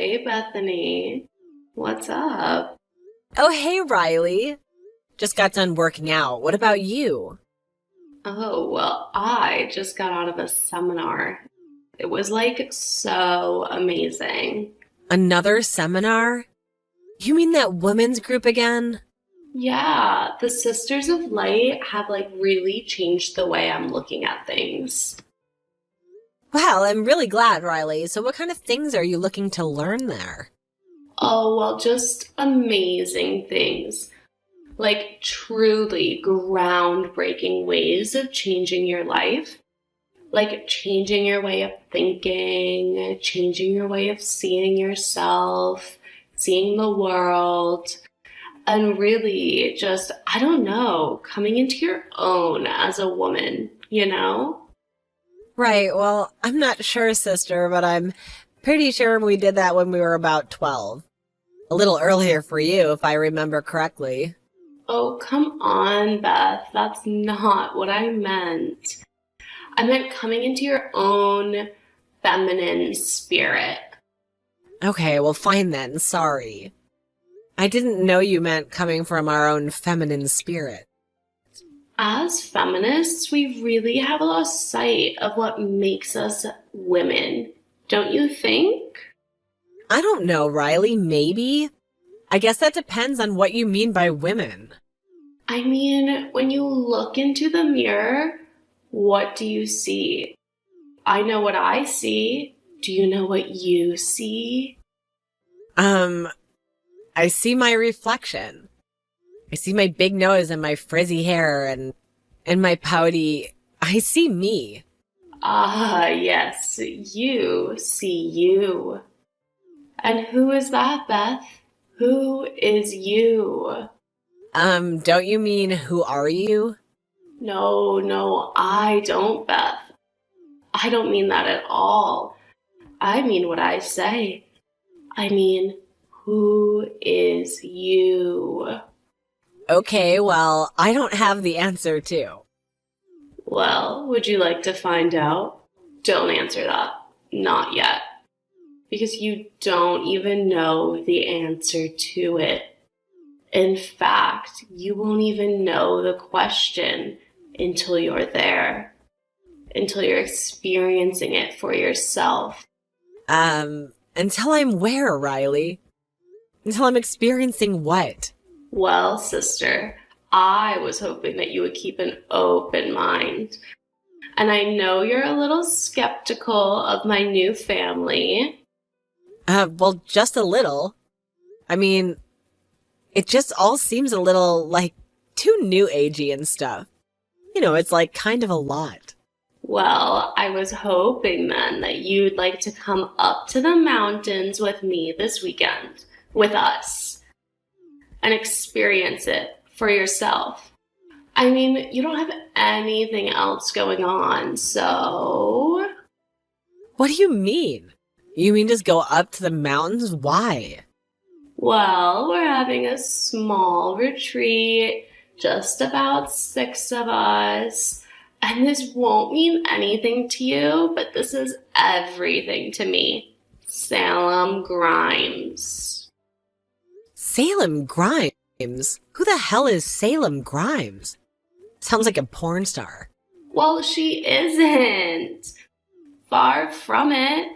Hey, Bethany. What's up? Oh, hey, Riley. Just got done working out. What about you? Oh, well, I just got out of a seminar. It was like so amazing. Another seminar? You mean that women's group again? Yeah, the Sisters of Light have like really changed the way I'm looking at things. Well, I'm really glad, Riley. So what kind of things are you looking to learn there? Oh, well, just amazing things. Like truly groundbreaking ways of changing your life. Like changing your way of thinking, changing your way of seeing yourself, seeing the world, and really just, I don't know, coming into your own as a woman, you know? Right, well, I'm not sure, sister, but I'm pretty sure we did that when we were about 12. A little earlier for you, if I remember correctly. Oh, come on, Beth. That's not what I meant. I meant coming into your own feminine spirit. Okay, well, fine then. Sorry. I didn't know you meant coming from our own feminine spirit. As feminists, we really have lost sight of what makes us women, don't you think? I don't know, Riley. Maybe? I guess that depends on what you mean by women. I mean, when you look into the mirror, what do you see? I know what I see. Do you know what you see? Um, I see my reflection. I see my big nose and my frizzy hair and my pouty. I see me. Ah, yes, you see you. And who is that, Beth? Who is you? Don't you mean who are you? No, no, I don't, Beth. I don't mean that at all. I mean what I say. I mean, who is you? Okay, well, I don't have the answer too. Well, would you like to find out? Don't answer that. Not yet. Because you don't even know the answer to it. In fact, you won't even know the question until you're there, until you're experiencing it for yourself. Until I'm where, Riley? Until I'm experiencing what? Well, sister, I was hoping that you would keep an open mind. And I know you're a little skeptical of my new family. Well, just a little. I mean, it just all seems a little, like, too new agey and stuff. You know, it's like kind of a lot. Well, I was hoping then that you'd like to come up to the mountains with me this weekend, with us, and experience it for yourself. I mean, you don't have anything else going on, so. What do you mean? You mean just go up to the mountains? Why? Well, we're having a small retreat, just about 6 of us. And this won't mean anything to you, but this is everything to me. Salem Grimes. Salem Grimes? Who the hell is Salem Grimes? Sounds like a porn star. Well, she isn't. Far from it.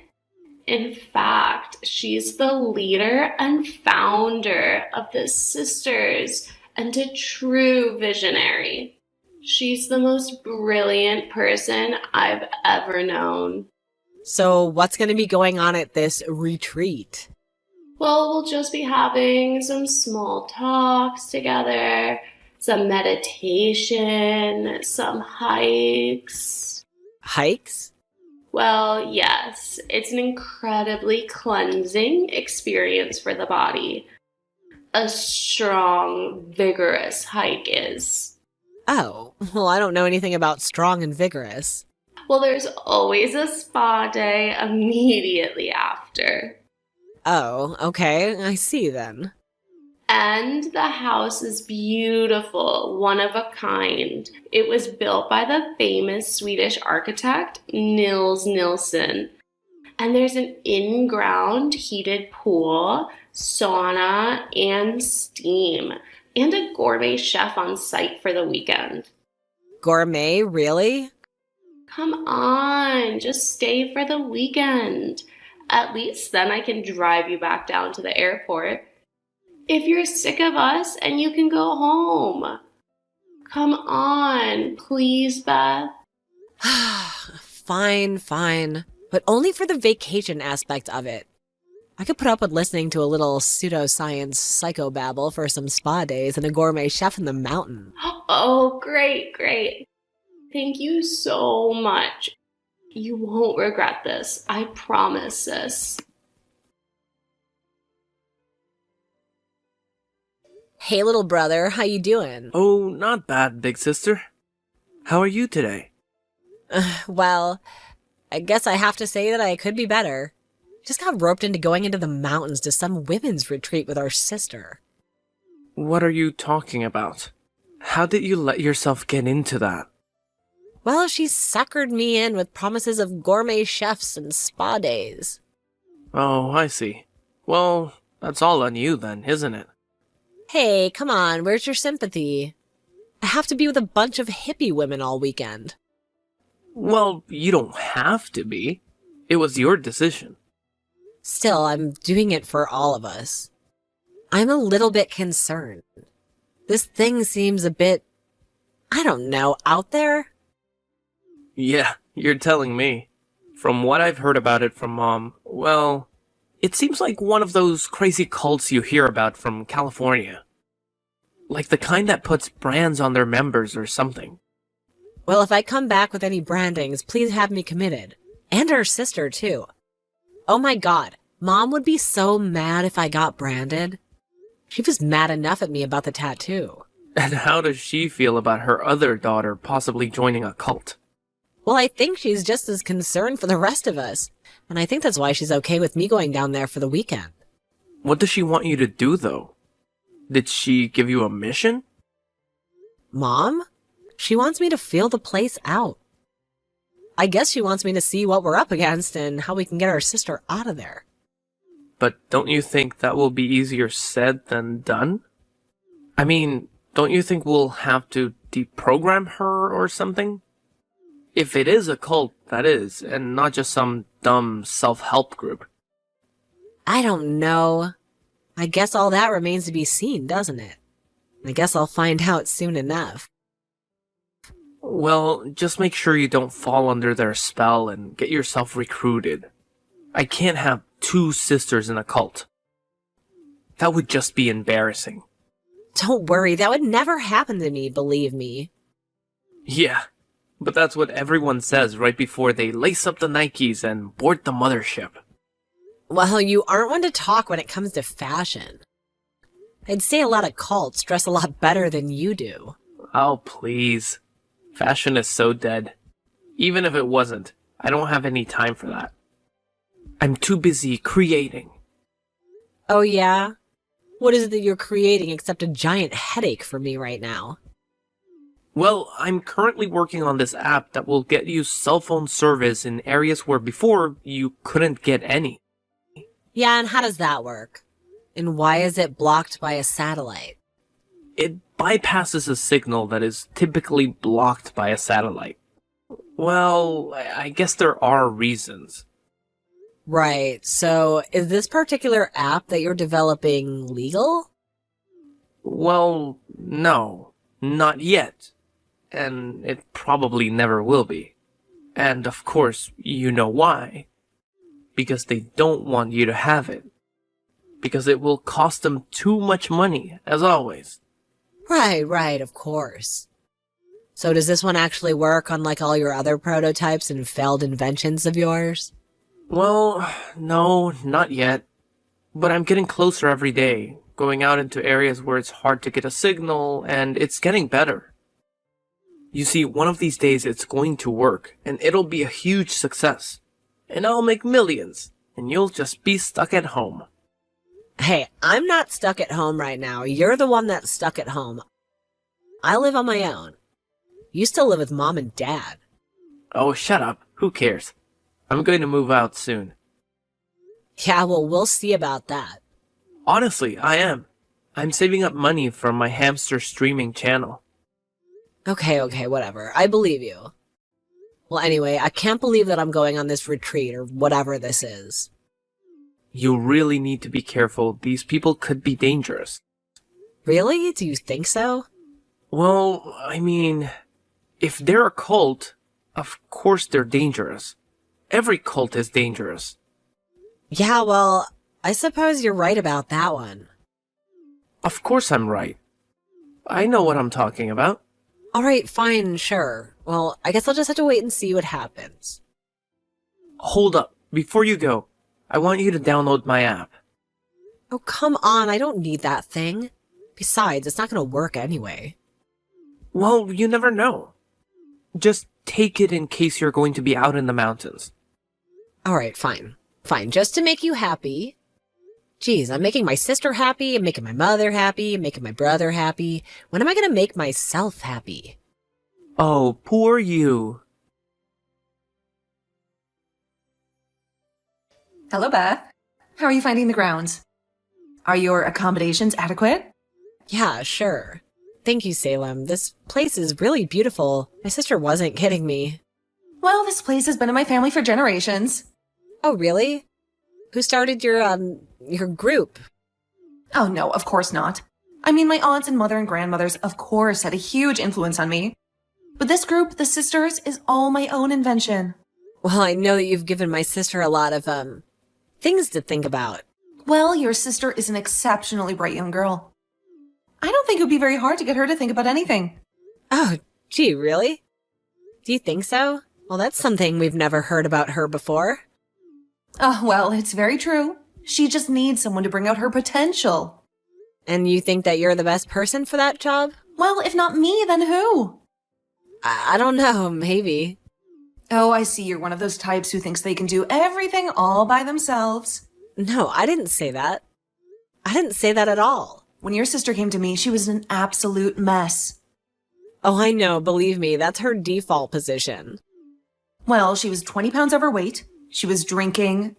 In fact, she's the leader and founder of the Sisters and a true visionary. She's the most brilliant person I've ever known. So, what's going to be going on at this retreat? Well, we'll just be having some small talks together, some meditation, some hikes. Hikes? Well, yes, it's an incredibly cleansing experience for the body. A strong, vigorous hike is. Oh, well, I don't know anything about strong and vigorous. Well, there's always a spa day immediately after. Oh, okay, I see then. And the house is beautiful, one of a kind. It was built by the famous Swedish architect Nils Nilsson. And there's an in-ground heated pool, sauna, and steam, and a gourmet chef on site for the weekend. Gourmet, really? Come on, just stay for the weekend. At least then I can drive you back down to the airport. If you're sick of us and you can go home. Come on, please, Beth. Fine, fine. But only for the vacation aspect of it. I could put up with listening to a little pseudoscience psychobabble for some spa days and a gourmet chef in the mountain. Oh, great, great. Thank you so much. You won't regret this. I promise, sis. Hey, little brother, how you doing? Oh, not bad, big sister. How are you today? Well, I guess I have to say that I could be better. Just got roped into going into the mountains to some women's retreat with our sister. What are you talking about? How did you let yourself get into that? Well, she suckered me in with promises of gourmet chefs and spa days. Oh, I see. Well, that's all on you then, isn't it? Hey, come on, where's your sympathy? I have to be with a bunch of hippie women all weekend. Well, you don't have to be. It was your decision. Still, I'm doing it for all of us. I'm a little bit concerned. This thing seems a bit, I don't know, out there? Yeah, you're telling me. From what I've heard about it from Mom, well, it seems like one of those crazy cults you hear about from California. Like the kind that puts brands on their members or something. Well, if I come back with any brandings, please have me committed. And her sister, too. Oh my god, Mom would be so mad if I got branded. She was mad enough at me about the tattoo. And how does she feel about her other daughter possibly joining a cult? Well, I think she's just as concerned for the rest of us. And I think that's why she's okay with me going down there for the weekend. What does she want you to do, though? Did she give you a mission? Mom? She wants me to feel the place out. I guess she wants me to see what we're up against and how we can get our sister out of there. But don't you think that will be easier said than done? I mean, don't you think we'll have to deprogram her or something? If it is a cult, that is, and not just some dumb self-help group. I don't know. I guess all that remains to be seen, doesn't it? I guess I'll find out soon enough. Well, just make sure you don't fall under their spell and get yourself recruited. I can't have two sisters in a cult. That would just be embarrassing. Don't worry, that would never happen to me, believe me. Yeah, but that's what everyone says right before they lace up the Nikes and board the mothership. Well, you aren't one to talk when it comes to fashion. I'd say a lot of cults dress a lot better than you do. Oh, please. Fashion is so dead. Even if it wasn't, I don't have any time for that. I'm too busy creating. Oh yeah? What is it that you're creating except a giant headache for me right now? Well, I'm currently working on this app that will get you cell phone service in areas where before you couldn't get any. Yeah, and how does that work? And why is it blocked by a satellite? It bypasses a signal that is typically blocked by a satellite. Well, I guess there are reasons. Right, so is this particular app that you're developing legal? Well, no, not yet. And it probably never will be. And of course, you know why. Because they don't want you to have it. Because it will cost them too much money, as always. Right, of course. So does this one actually work unlike all your other prototypes and failed inventions of yours? Well, no, not yet. But I'm getting closer every day, going out into areas where it's hard to get a signal, and it's getting better. You see, one of these days it's going to work, and it'll be a huge success. And I'll make millions, and you'll just be stuck at home. Hey, I'm not stuck at home right now. You're the one that's stuck at home. I live on my own. You still live with Mom and Dad. Oh, shut up. Who cares? I'm going to move out soon. Yeah, well, we'll see about that. Honestly, I am. I'm saving up money for my hamster streaming channel. Okay, whatever. I believe you. Well, anyway, I can't believe that I'm going on this retreat or whatever this is. You really need to be careful. These people could be dangerous. Really? Do you think so? Well, I mean, if they're a cult, of course they're dangerous. Every cult is dangerous. Yeah, well, I suppose you're right about that one. Of course I'm right. I know what I'm talking about. Alright, fine, sure. Well, I guess I'll just have to wait and see what happens. Hold up. Before you go, I want you to download my app. Oh, come on, I don't need that thing. Besides, it's not gonna work anyway. Well, you never know. Just take it in case you're going to be out in the mountains. Alright, fine. Fine, just to make you happy. Geez, I'm making my sister happy, I'm making my mother happy, I'm making my brother happy. When am I gonna make myself happy? Oh, poor you. Hello, Beth. How are you finding the grounds? Are your accommodations adequate? Yeah, sure. Thank you, Salem. This place is really beautiful. My sister wasn't kidding me. Well, this place has been in my family for generations. Oh, really? Who started your group? Oh, no, of course not. I mean, my aunts and mother and grandmothers, of course, had a huge influence on me. But this group, the Sisters, is all my own invention. Well, I know that you've given my sister a lot of, things to think about. Well, your sister is an exceptionally bright young girl. I don't think it would be very hard to get her to think about anything. Oh, gee, really? Do you think so? Well, that's something we've never heard about her before. Oh, well, it's very true. She just needs someone to bring out her potential. And you think that you're the best person for that job? Well, if not me, then who? I don't know, maybe. Oh, I see you're one of those types who thinks they can do everything all by themselves. No, I didn't say that. I didn't say that at all. When your sister came to me, she was an absolute mess. Oh, I know, believe me, that's her default position. Well, she was 20 pounds overweight, she was drinking,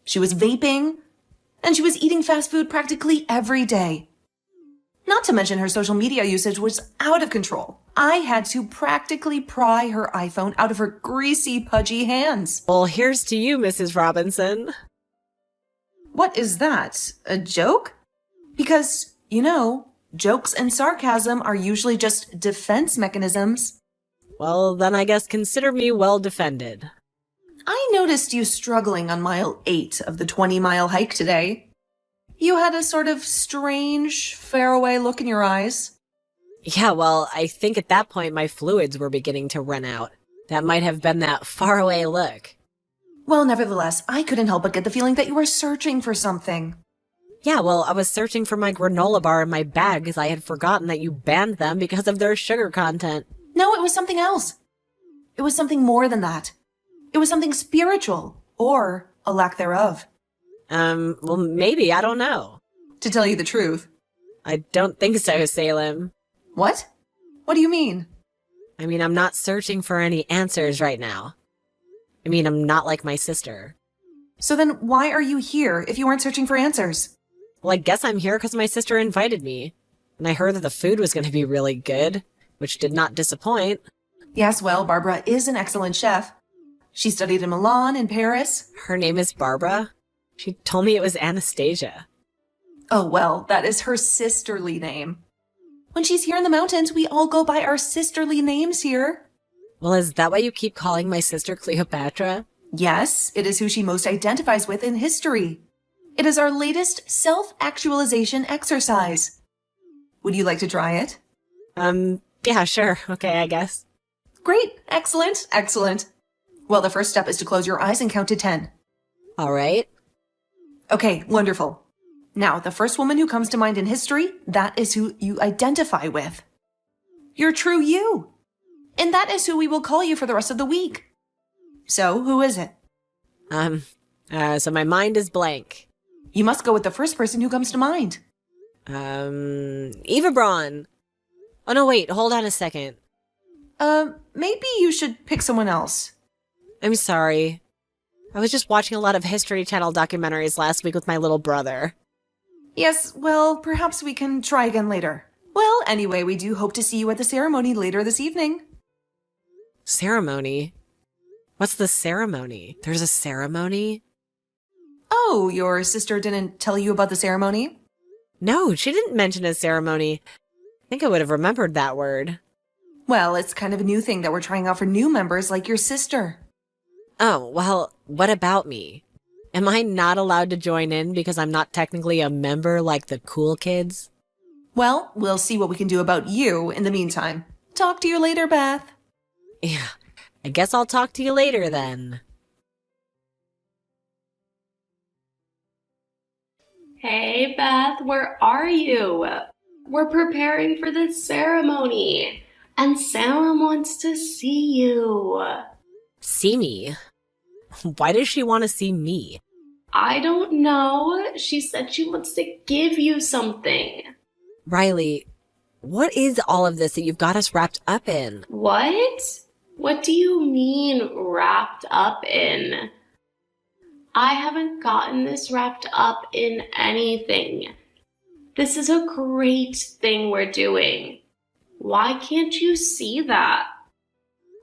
she was vaping, and she was eating fast food practically every day. Not to mention her social media usage was out of control. I had to practically pry her iPhone out of her greasy, pudgy hands. Well, here's to you, Mrs. Robinson. What is that? A joke? Because, jokes and sarcasm are usually just defense mechanisms. Well, then I guess consider me well defended. I noticed you struggling on mile 8 of the 20-mile hike today. You had a sort of strange, faraway look in your eyes. Yeah, well, I think at that point my fluids were beginning to run out. That might have been that faraway look. Well, nevertheless, I couldn't help but get the feeling that you were searching for something. Yeah, well, I was searching for my granola bar in my bag because I had forgotten that you banned them because of their sugar content. No, it was something else. It was something more than that. It was something spiritual, or a lack thereof. Well, maybe, I don't know. To tell you the truth. I don't think so, Salem. What? What do you mean? I mean, I'm not searching for any answers right now. I mean, I'm not like my sister. So then why are you here if you weren't searching for answers? Well, I guess I'm here because my sister invited me. And I heard that the food was going to be really good, which did not disappoint. Yes, well, Barbara is an excellent chef. She studied in Milan and Paris. Her name is Barbara. She told me it was Anastasia. Oh, well, that is her sisterly name. When she's here in the mountains, we all go by our sisterly names here. Well, is that why you keep calling my sister Cleopatra? Yes, it is who she most identifies with in history. It is our latest self-actualization exercise. Would you like to try it? Yeah, sure. Okay, I guess. Great. Excellent. Excellent. Well, the first step is to close your eyes and count to 10. All right. Okay, wonderful. Now, the first woman who comes to mind in history, that is who you identify with. Your true you. And that is who we will call you for the rest of the week. So, who is it? So my mind is blank. You must go with the first person who comes to mind. Eva Braun. Oh, no, wait, hold on a second. Maybe you should pick someone else. I'm sorry. I was just watching a lot of History Channel documentaries last week with my little brother. Yes, well, perhaps we can try again later. Well, anyway, we do hope to see you at the ceremony later this evening. Ceremony? What's the ceremony? There's a ceremony? Oh, your sister didn't tell you about the ceremony? No, she didn't mention a ceremony. I think I would have remembered that word. Well, it's kind of a new thing that we're trying out for new members like your sister. Oh, well, what about me? Am I not allowed to join in because I'm not technically a member like the cool kids? Well, we'll see what we can do about you in the meantime. Talk to you later, Beth. Yeah, I guess I'll talk to you later then. Hey, Beth, where are you? We're preparing for the ceremony, and Salem wants to see you. See me? Why does she want to see me? I don't know. She said she wants to give you something. Riley, what is all of this that you've got us wrapped up in? What? What do you mean wrapped up in? I haven't gotten this wrapped up in anything. This is a great thing we're doing. Why can't you see that?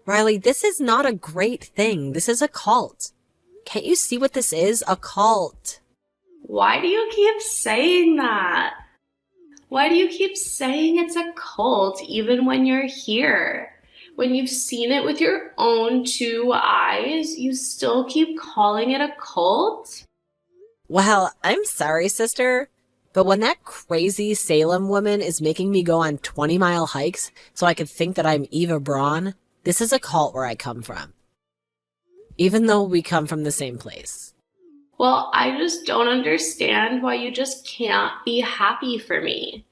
Riley, this is not a great thing. This is a cult. Can't you see what this is? A cult. Why do you keep saying that? Why do you keep saying it's a cult even when you're here? When you've seen it with your own two eyes, you still keep calling it a cult? Well, I'm sorry, sister, but when that crazy Salem woman is making me go on 20-mile hikes so I could think that I'm Eva Braun, this is a cult where I come from. Even though we come from the same place. Well, I just don't understand why you just can't be happy for me.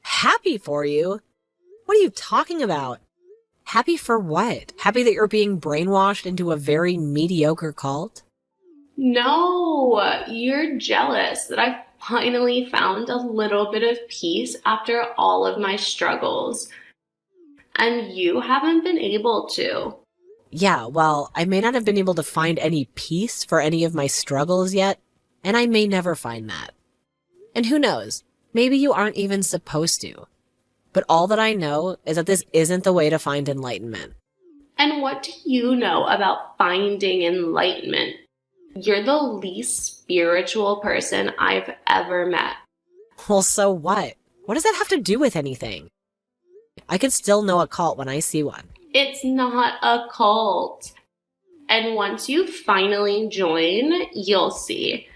Happy for you? What are you talking about? Happy for what? Happy that you're being brainwashed into a very mediocre cult? No, you're jealous that I finally found a little bit of peace after all of my struggles. And you haven't been able to. Yeah, well, I may not have been able to find any peace for any of my struggles yet, and I may never find that. And who knows, maybe you aren't even supposed to. But all that I know is that this isn't the way to find enlightenment. And what do you know about finding enlightenment? You're the least spiritual person I've ever met. Well, so what? What does that have to do with anything? I can still know a cult when I see one. It's not a cult. And once you finally join, you'll see.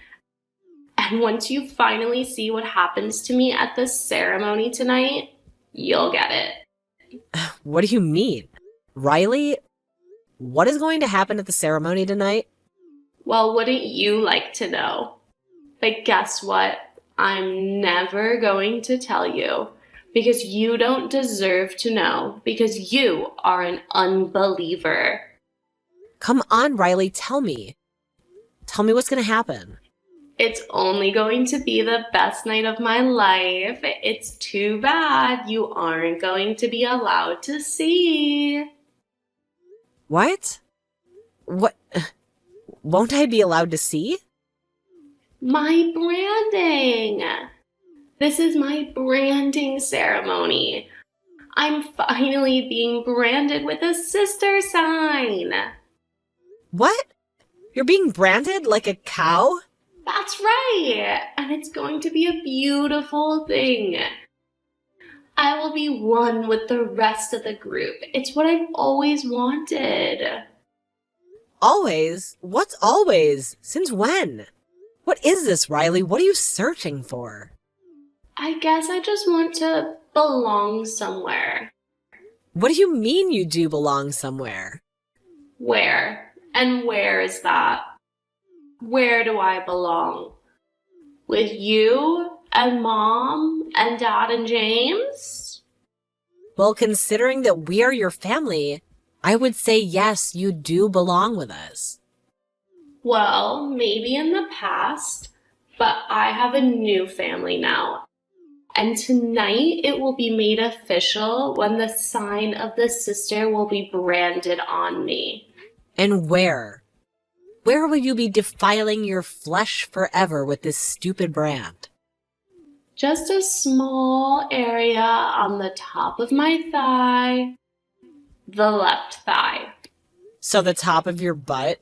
And once you finally see what happens to me at the ceremony tonight, you'll get it. What do you mean? Riley, what is going to happen at the ceremony tonight? Well, wouldn't you like to know? But guess what? I'm never going to tell you. Because you don't deserve to know. Because you are an unbeliever. Come on, Riley, tell me. Tell me what's going to happen. It's only going to be the best night of my life. It's too bad you aren't going to be allowed to see. What? What? Won't I be allowed to see? My branding. This is my branding ceremony. I'm finally being branded with a sister sign. What? You're being branded like a cow? That's right. And it's going to be a beautiful thing. I will be one with the rest of the group. It's what I've always wanted. Always? What's always? Since when? What is this, Riley? What are you searching for? I guess I just want to belong somewhere. What do you mean you do belong somewhere? Where? And where is that? Where do I belong? With you and Mom and Dad and James? Well, considering that we are your family, I would say yes, you do belong with us. Well, maybe in the past, but I have a new family now. And tonight it will be made official when the sign of the sister will be branded on me. And where? Where will you be defiling your flesh forever with this stupid brand? Just a small area on the top of my thigh. The left thigh. So the top of your butt?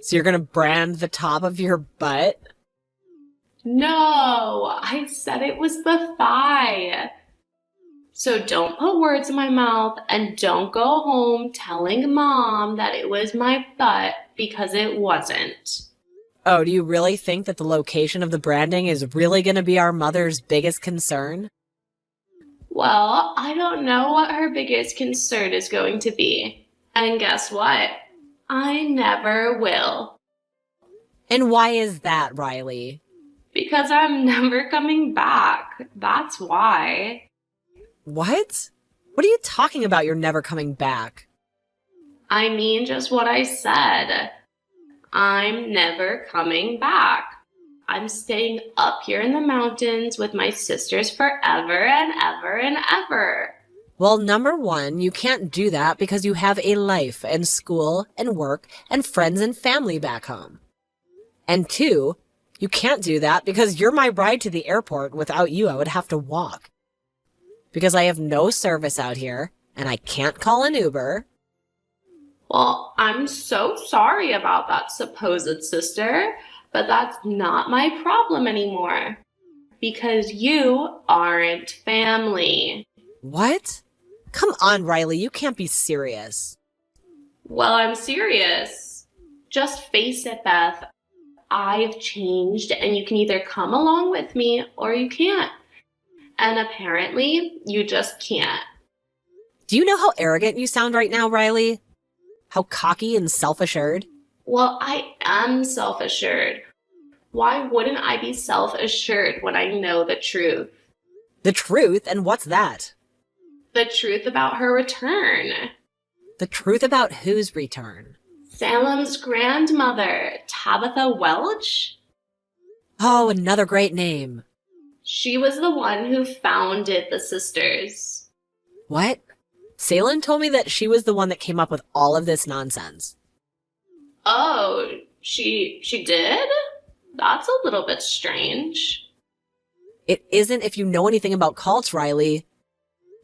So you're gonna brand the top of your butt? No, I said it was the thigh. So don't put words in my mouth and don't go home telling Mom that it was my butt because it wasn't. Oh, do you really think that the location of the branding is really gonna be our mother's biggest concern? Well, I don't know what her biggest concern is going to be. And guess what? I never will. And why is that, Riley? Because I'm never coming back. That's why. What? What are you talking about, you're never coming back? I mean just what I said. I'm never coming back. I'm staying up here in the mountains with my sisters forever and ever and ever. Well, number one, you can't do that because you have a life and school and work and friends and family back home. And two, you can't do that because you're my ride to the airport. Without you, I would have to walk. Because I have no service out here, and I can't call an Uber. Well, I'm so sorry about that, supposed sister, but that's not my problem anymore. Because you aren't family. What? Come on, Riley, you can't be serious. Well, I'm serious. Just face it, Beth. I've changed, and you can either come along with me or you can't. And apparently, you just can't. Do you know how arrogant you sound right now, Riley? How cocky and self-assured? Well, I am self-assured. Why wouldn't I be self-assured when I know the truth? The truth? And what's that? The truth about her return. The truth about whose return? Salem's grandmother, Tabitha Welch. Oh, another great name. She was the one who founded the sisters. What? Salem told me that she was the one that came up with all of this nonsense. Oh, she did? That's a little bit strange. It isn't if you know anything about cults, Riley.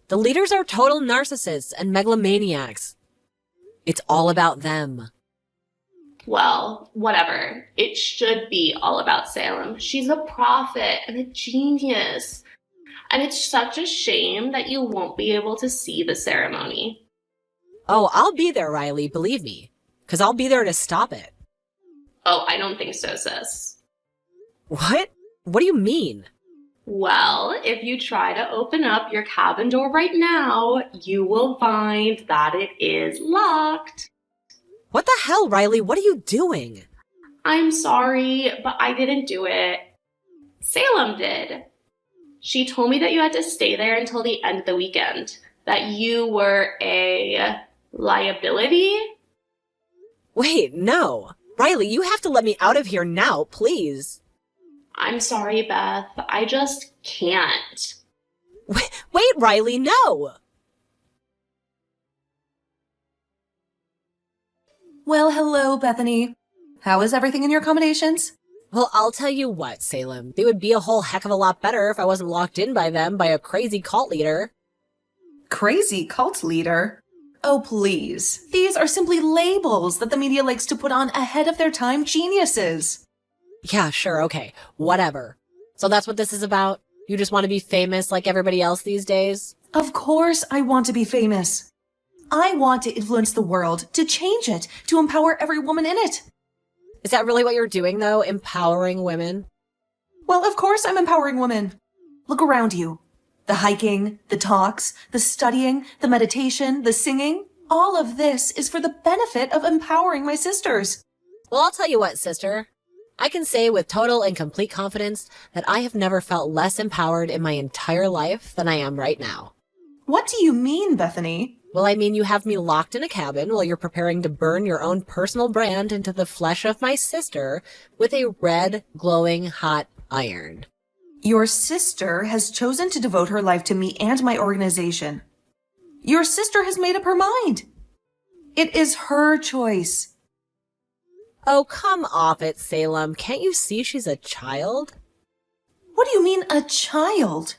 The leaders are total narcissists and megalomaniacs. It's all about them. Well, whatever. It should be all about Salem. She's a prophet and a genius. And it's such a shame that you won't be able to see the ceremony. Oh, I'll be there, Riley, believe me. 'Cause I'll be there to stop it. Oh, I don't think so, sis. What? What do you mean? Well, if you try to open up your cabin door right now, you will find that it is locked. What the hell, Riley? What are you doing? I'm sorry, but I didn't do it. Salem did. She told me that you had to stay there until the end of the weekend. That you were a liability? Wait, no. Riley, you have to let me out of here now, please. I'm sorry, Beth. I just can't. Wait, Riley, no! Well, hello, Bethany. How is everything in your accommodations? Well, I'll tell you what, Salem. They would be a whole heck of a lot better if I wasn't locked in by them by a crazy cult leader. Crazy cult leader? Oh, please. These are simply labels that the media likes to put on ahead of their time geniuses. Yeah, sure, okay. Whatever. So that's what this is about? You just want to be famous like everybody else these days? Of course I want to be famous. I want to influence the world, to change it, to empower every woman in it. Is that really what you're doing, though? Empowering women? Well, of course I'm empowering women. Look around you. The hiking, the talks, the studying, the meditation, the singing. All of this is for the benefit of empowering my sisters. Well, I'll tell you what, sister. I can say with total and complete confidence that I have never felt less empowered in my entire life than I am right now. What do you mean, Bethany? Well, I mean, you have me locked in a cabin while you're preparing to burn your own personal brand into the flesh of my sister with a red, glowing, hot iron. Your sister has chosen to devote her life to me and my organization. Your sister has made up her mind. It is her choice. Oh, come off it, Salem. Can't you see she's a child? What do you mean, a child?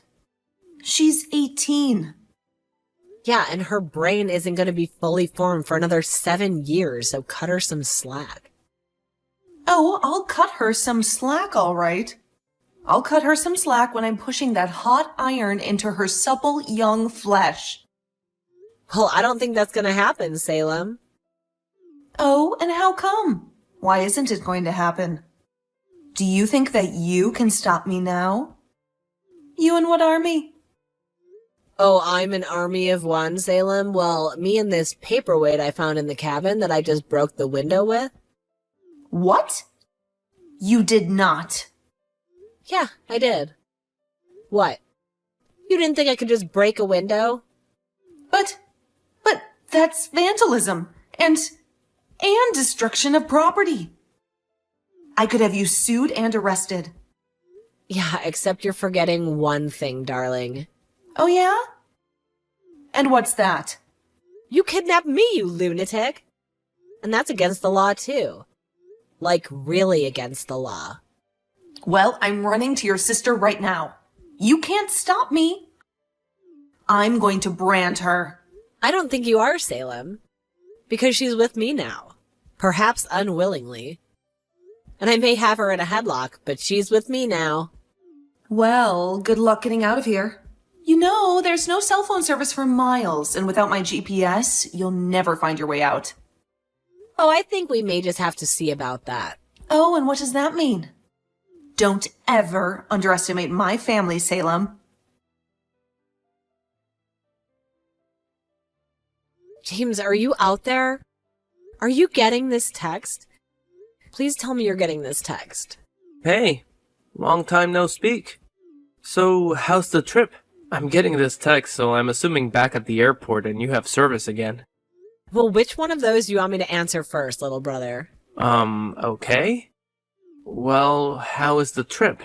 She's 18. Yeah, and her brain isn't going to be fully formed for another 7 years, so cut her some slack. Oh, I'll cut her some slack, all right. I'll cut her some slack when I'm pushing that hot iron into her supple young flesh. Well, I don't think that's going to happen, Salem. Oh, and how come? Why isn't it going to happen? Do you think that you can stop me now? You and what army? Oh, I'm an army of one, Salem? Well, me and this paperweight I found in the cabin that I just broke the window with. What? You did not. Yeah, I did. What? You didn't think I could just break a window? But that's vandalism and destruction of property. I could have you sued and arrested. Yeah, except you're forgetting one thing, darling. Oh yeah? And what's that? You kidnapped me, you lunatic! And that's against the law, too. Like, really against the law. Well, I'm running to your sister right now. You can't stop me. I'm going to brand her. I don't think you are, Salem. Because she's with me now. Perhaps unwillingly. And I may have her in a headlock, but she's with me now. Well, good luck getting out of here. You know, there's no cell phone service for miles, and without my GPS, you'll never find your way out. Oh, I think we may just have to see about that. Oh, and what does that mean? Don't ever underestimate my family, Salem. James, are you out there? Are you getting this text? Please tell me you're getting this text. Hey, long time no speak. So, how's the trip? I'm getting this text, so I'm assuming back at the airport and you have service again. Well, which one of those do you want me to answer first, little brother? Okay. Well, how is the trip?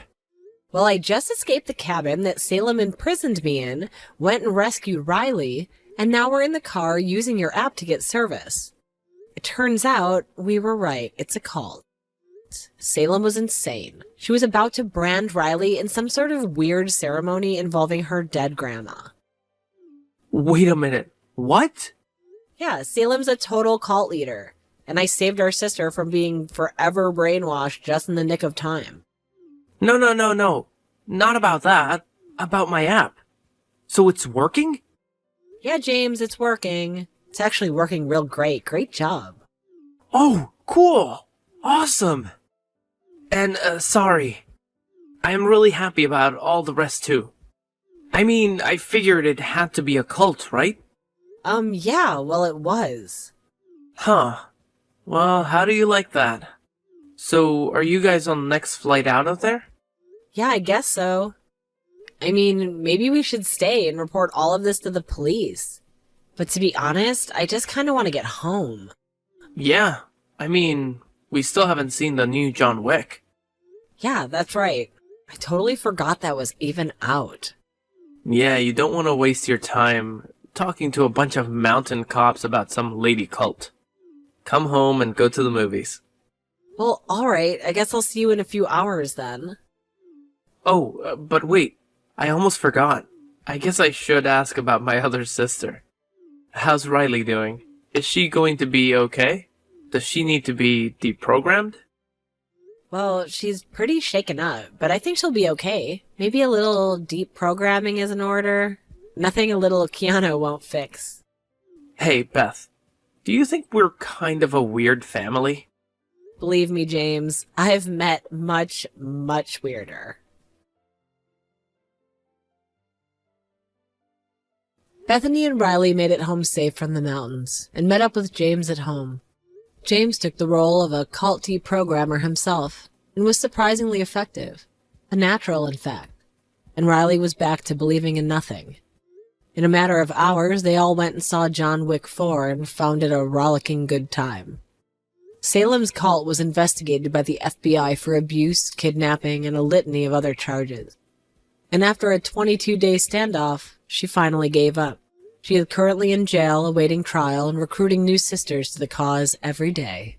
Well, I just escaped the cabin that Salem imprisoned me in, went and rescued Riley, and now we're in the car using your app to get service. It turns out we were right. It's a cult. Salem was insane. She was about to brand Riley in some sort of weird ceremony involving her dead grandma. Wait a minute. What? Yeah, Salem's a total cult leader, and I saved our sister from being forever brainwashed just in the nick of time. No. Not about that. About my app. So it's working? Yeah, James, it's working. It's actually working real great. Great job. Oh, cool. Awesome. And, sorry. I am really happy about all the rest too. I mean, I figured it had to be a cult, right? Yeah, well, it was. Huh. Well, how do you like that? So, are you guys on the next flight out of there? Yeah, I guess so. I mean, maybe we should stay and report all of this to the police. But to be honest, I just kind of want to get home. Yeah. I mean, we still haven't seen the new John Wick. Yeah, that's right. I totally forgot that was even out. Yeah, you don't want to waste your time talking to a bunch of mountain cops about some lady cult. Come home and go to the movies. Well, alright, I guess I'll see you in a few hours then. Oh, but wait. I almost forgot. I guess I should ask about my other sister. How's Riley doing? Is she going to be okay? Does she need to be deprogrammed? Well, she's pretty shaken up, but I think she'll be okay. Maybe a little deep programming is in order. Nothing a little Keanu won't fix. Hey, Beth. Do you think we're kind of a weird family? Believe me, James, I've met much, much weirder. Bethany and Riley made it home safe from the mountains and met up with James at home. James took the role of a cult deprogrammer himself and was surprisingly effective, a natural in fact, and Riley was back to believing in nothing. In a matter of hours, they all went and saw John Wick 4 and found it a rollicking good time. Salem's cult was investigated by the FBI for abuse, kidnapping, and a litany of other charges. And after a 22-day standoff, she finally gave up. She is currently in jail awaiting trial and recruiting new sisters to the cause every day.